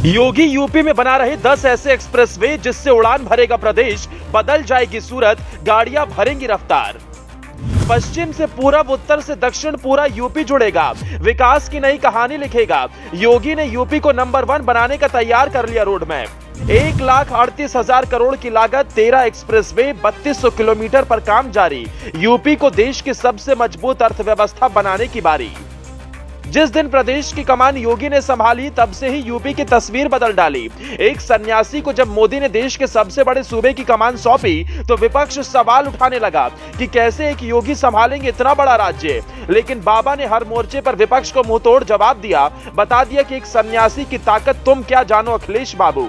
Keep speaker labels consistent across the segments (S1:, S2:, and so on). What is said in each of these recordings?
S1: योगी UP में बना रहे 10 ऐसे एक्सप्रेसवे जिससे उड़ान भरेगा प्रदेश, बदल जाएगी सूरत, गाड़ियां भरेंगी रफ्तार। पश्चिम से पूरब, उत्तर से दक्षिण पूरा यूपी जुड़ेगा, विकास की नई कहानी लिखेगा। योगी ने यूपी को नंबर 1 बनाने का तैयार कर लिया रोड मैप। 1,38,000 करोड़ की लागत, 13 एक्सप्रेसवे, 3200 किलोमीटर पर काम जारी। यूपी को देश की सबसे मजबूत अर्थव्यवस्था बनाने की बारी। जिस दिन प्रदेश की कमान योगी ने संभाली, तब से ही यूपी की तस्वीर बदल डाली। एक सन्यासी को जब मोदी ने देश के सबसे बड़े सूबे की कमान सौंपी, तो विपक्ष सवाल उठाने लगा कि कैसे एक योगी संभालेंगे इतना बड़ा राज्य। लेकिन बाबा ने हर मोर्चे पर विपक्ष को मुंहतोड़ जवाब दिया, बता दिया कि एक सन्यासी की ताकत तुम क्या जानो अखिलेश बाबू।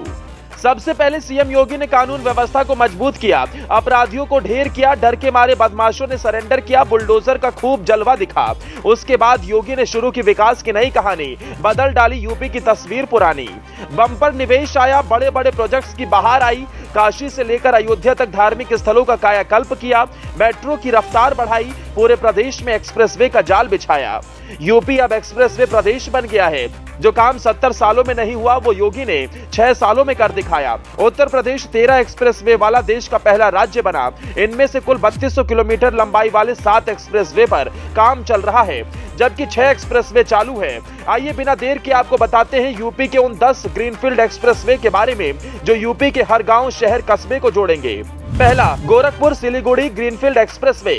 S1: सबसे पहले सीएम योगी ने कानून व्यवस्था को मजबूत किया, अपराधियों को ढेर किया, डर के मारे बदमाशों ने सरेंडर किया, बुलडोजर का खूब जलवा दिखा। उसके बाद योगी ने शुरू की विकास की नई कहानी, बदल डाली यूपी की तस्वीर पुरानी। बम्पर निवेश आया, बड़े बड़े प्रोजेक्ट्स की बहार आई, काशी से लेकर अयोध्या तक धार्मिक स्थलों का कायाकल्प किया, मेट्रो की रफ्तार बढ़ाई, पूरे प्रदेश में एक्सप्रेसवे का जाल बिछाया। यूपी अब एक्सप्रेसवे प्रदेश बन गया है। जो काम 70 सालों में नहीं हुआ, वो योगी ने 6 सालों में कर दिखाया। उत्तर प्रदेश 13 एक्सप्रेसवे वाला देश का पहला राज्य बना। इनमें से कुल 3200 किलोमीटर लंबाई वाले 7 एक्सप्रेसवे पर काम चल रहा है, जबकि 6 एक्सप्रेसवे चालू है। आइए बिना देर के आपको बताते हैं यूपी के उन 10 ग्रीनफील्ड एक्सप्रेसवे के बारे में जो यूपी के हर गांव, शहर, कस्बे को जोड़ेंगे। पहला, गोरखपुर सिलीगुड़ी ग्रीनफील्ड एक्सप्रेसवे।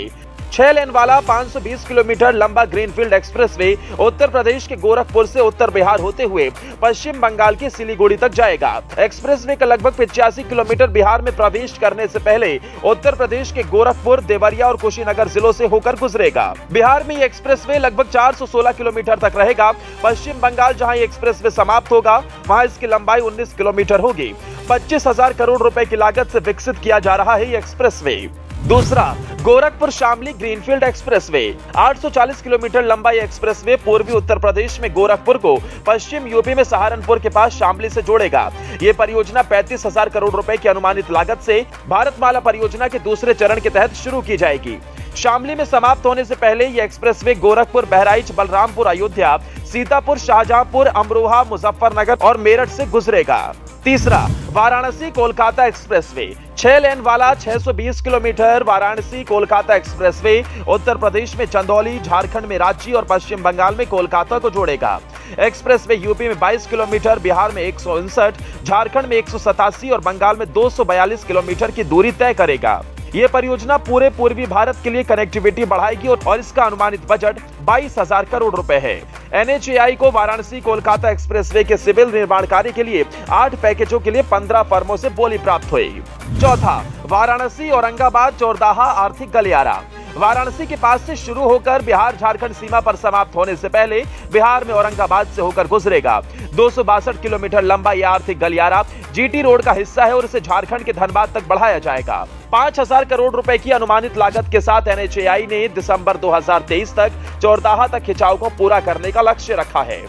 S1: 6 लेन वाला 520 किलोमीटर लंबा ग्रीनफील्ड एक्सप्रेसवे उत्तर प्रदेश के गोरखपुर से उत्तर बिहार होते हुए पश्चिम बंगाल के सिलीगुड़ी तक जाएगा। एक्सप्रेसवे का लगभग 85 किलोमीटर बिहार में प्रवेश करने से पहले उत्तर प्रदेश के गोरखपुर, देवरिया और कुशीनगर जिलों से होकर गुजरेगा। बिहार में ये एक्सप्रेसवे लगभग 416 किलोमीटर तक रहेगा। पश्चिम बंगाल जहां ये एक्सप्रेसवे समाप्त होगा, वहां इसकी लंबाई 19 किलोमीटर होगी। 25,000 करोड़ रुपए की लागत से विकसित किया जा रहा है ये एक्सप्रेसवे। दूसरा, Gorakhpur Shamli greenfield expressway. 840 kilometre लंबा ये एक्सप्रेसवे पूर्वी उत्तर प्रदेश में गोरखपुर को पश्चिम यूपी में सहारनपुर के पास शामली से जोड़ेगा। ये परियोजना 35,000 करोड़ रुपए की अनुमानित लागत से भारतमाला परियोजना के दूसरे चरण के तहत शुरू की जाएगी। शामली में समाप्त होने से पहले ये एक्सप्रेसवे गोरखपुर, बहराइच, बलरामपुर, अयोध्या, सीतापुर, शाहजहांपुर, अमरोहा, मुजफ्फरनगर और मेरठ से गुजरेगा। तीसरा, वाराणसी कोलकाता एक्सप्रेसवे। 6 लेन वाला 620 किलोमीटर वाराणसी कोलकाता एक्सप्रेसवे उत्तर प्रदेश में चंदौली, झारखंड में रांची और पश्चिम बंगाल में कोलकाता को जोड़ेगा। एक्सप्रेसवे यूपी में 22 किलोमीटर, बिहार में 159, झारखंड में 187 और बंगाल में 242 किलोमीटर की दूरी तय करेगा। ये परियोजना पूरे पूर्वी भारत के लिए कनेक्टिविटी बढ़ाएगी और इसका अनुमानित बजट 22,000 करोड़ रुपए है। NHAI को वाराणसी कोलकाता एक्सप्रेसवे के सिविल निर्माण कार्य के लिए 8 पैकेजों के लिए 15 फर्मों से बोली प्राप्त हुई। चौथा, वाराणसी औरंगाबाद चौरदाहा आर्थिक गलियारा। वाराणसी के पास से शुरू होकर बिहार झारखंड सीमा पर समाप्त होने से पहले बिहार में औरंगाबाद से होकर गुजरेगा। 262 किलोमीटर लंबा यह आर्थिक गलियारा GT रोड का हिस्सा है और इसे झारखंड के धनबाद तक बढ़ाया जाएगा। 5,000 करोड़ रुपए की अनुमानित लागत के साथ NHAI ने दिसंबर 2023 तक चौरदाहा तक खिंचाव को पूरा करने का लक्ष्य रखा है।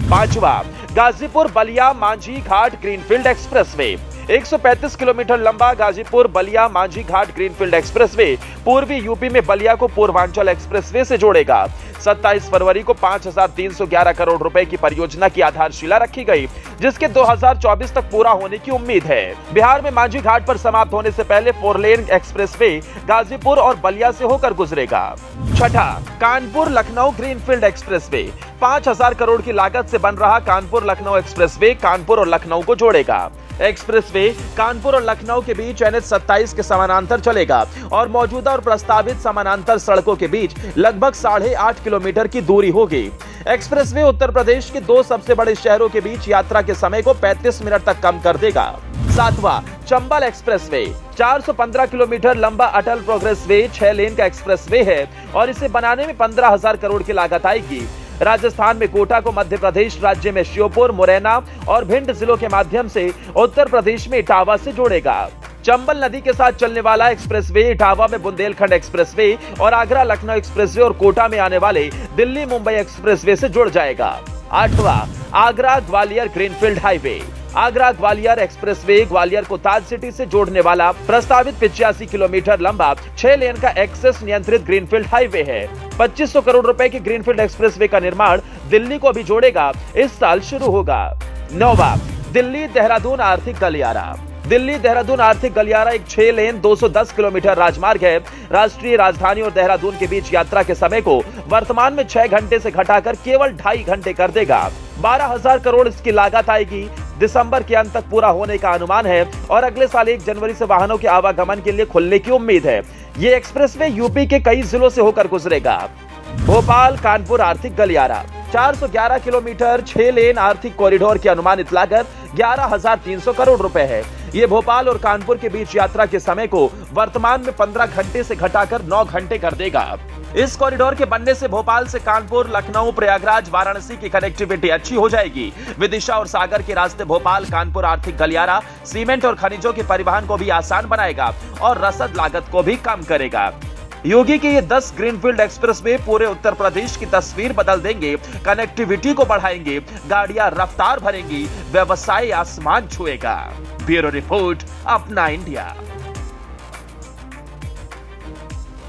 S1: पांचवा, गाजीपुर बलिया मांझी घाट ग्रीनफील्ड एक्सप्रेसवे। 135 किलोमीटर लंबा गाजीपुर बलिया मांझी घाट ग्रीनफील्ड एक्सप्रेसवे पूर्वी यूपी में बलिया को पूर्वांचल एक्सप्रेसवे से जोड़ेगा। 27 फरवरी को 5,311 करोड़ रुपए की परियोजना की आधारशिला रखी गई, जिसके 2024 तक पूरा होने की उम्मीद है। बिहार में मांझी घाट पर समाप्त होने से पहले 4 लेन एक्सप्रेसवे गाजीपुर और बलिया से होकर गुजरेगा। छठा, कानपुर लखनऊ ग्रीनफील्ड एक्सप्रेसवे। 5,000 करोड़ की लागत से बन रहा कानपुर लखनऊ एक्सप्रेसवे कानपुर और लखनऊ को जोड़ेगा। एक्सप्रेसवे कानपुर और लखनऊ के बीच NH-27 के समानांतर चलेगा और मौजूदा और प्रस्तावित समानांतर सड़कों के बीच लगभग 8.5 किलोमीटर की दूरी होगी। एक्सप्रेसवे उत्तर प्रदेश के 2 सबसे बड़े शहरों के बीच यात्रा के समय को 35 मिनट तक कम कर देगा। सातवां, चंबल एक्सप्रेसवे। 415 किलोमीटर लंबा अटल प्रोग्रेस वे 6 लेन का एक्सप्रेसवे है और इसे बनाने में 15,000 करोड़ की लागत आएगी। राजस्थान में कोटा को मध्य प्रदेश राज्य में श्योपुर, मुरैना और भिंड जिलों के माध्यम से उत्तर प्रदेश में इटावा से जोड़ेगा। चंबल नदी के साथ चलने वाला एक्सप्रेसवे इटावा में बुंदेलखंड एक्सप्रेसवे और आगरा लखनऊ एक्सप्रेसवे और कोटा में आने वाले दिल्ली मुंबई एक्सप्रेसवे से जुड़ जाएगा। आठवां, Agra Gwalior greenfield highway. Agra Gwalior expressway Gwalior को ताज सिटी से जोड़ने वाला प्रस्तावित 85 किलोमीटर लंबा 6 लेन का एक्सेस नियंत्रित ग्रीनफील्ड हाईवे है। 2500 करोड़ रुपए की ग्रीनफील्ड एक्सप्रेसवे का निर्माण दिल्ली को भी जोड़ेगा, इस साल शुरू होगा। 9वां, दिल्ली देहरादून आर्थिक गलियारा। दिल्ली देहरादून आर्थिक गलियारा एक 6 लेन 210 किलोमीटर राजमार्ग है। राष्ट्रीय राजधानी और देहरादून के बीच यात्रा के समय को वर्तमान में 6 घंटे से घटाकर केवल 2.5 घंटे कर देगा। 12,000 करोड़ इसकी लागत आएगी। दिसंबर के अंत तक पूरा होने का अनुमान है और अगले साल 1 जनवरी से वाहनों के आवागमन के लिए खुलने की उम्मीद है। ये एक्सप्रेसवे यूपी के कई जिलों से होकर गुजरेगा। भोपाल कानपुर आर्थिक गलियारा 411 किलोमीटर 6 लेन आर्थिक कॉरिडोर की अनुमानित लागत 11,300 करोड़ रुपए है। ये भोपाल और कानपुर के बीच यात्रा के समय को वर्तमान में 15 घंटे से घटाकर 9 घंटे कर देगा। इस कॉरिडोर के बनने से भोपाल से कानपुर, लखनऊ, प्रयागराज, वाराणसी की कनेक्टिविटी अच्छी हो जाएगी। विदिशा और सागर के रास्ते भोपाल कानपुर आर्थिक गलियारा सीमेंट और खनिजों के परिवहन को भी आसान बनाएगा और रसद लागत को भी कम करेगा। योगी के ये 10 ग्रीनफील्ड एक्सप्रेसवे पूरे उत्तर प्रदेश की तस्वीर बदल देंगे, कनेक्टिविटी को बढ़ाएंगे, गाड़ियां रफ्तार भरेंगी, व्यवसाय आसमान छुएगा। ब्यूरो रिपोर्ट, अपना इंडिया।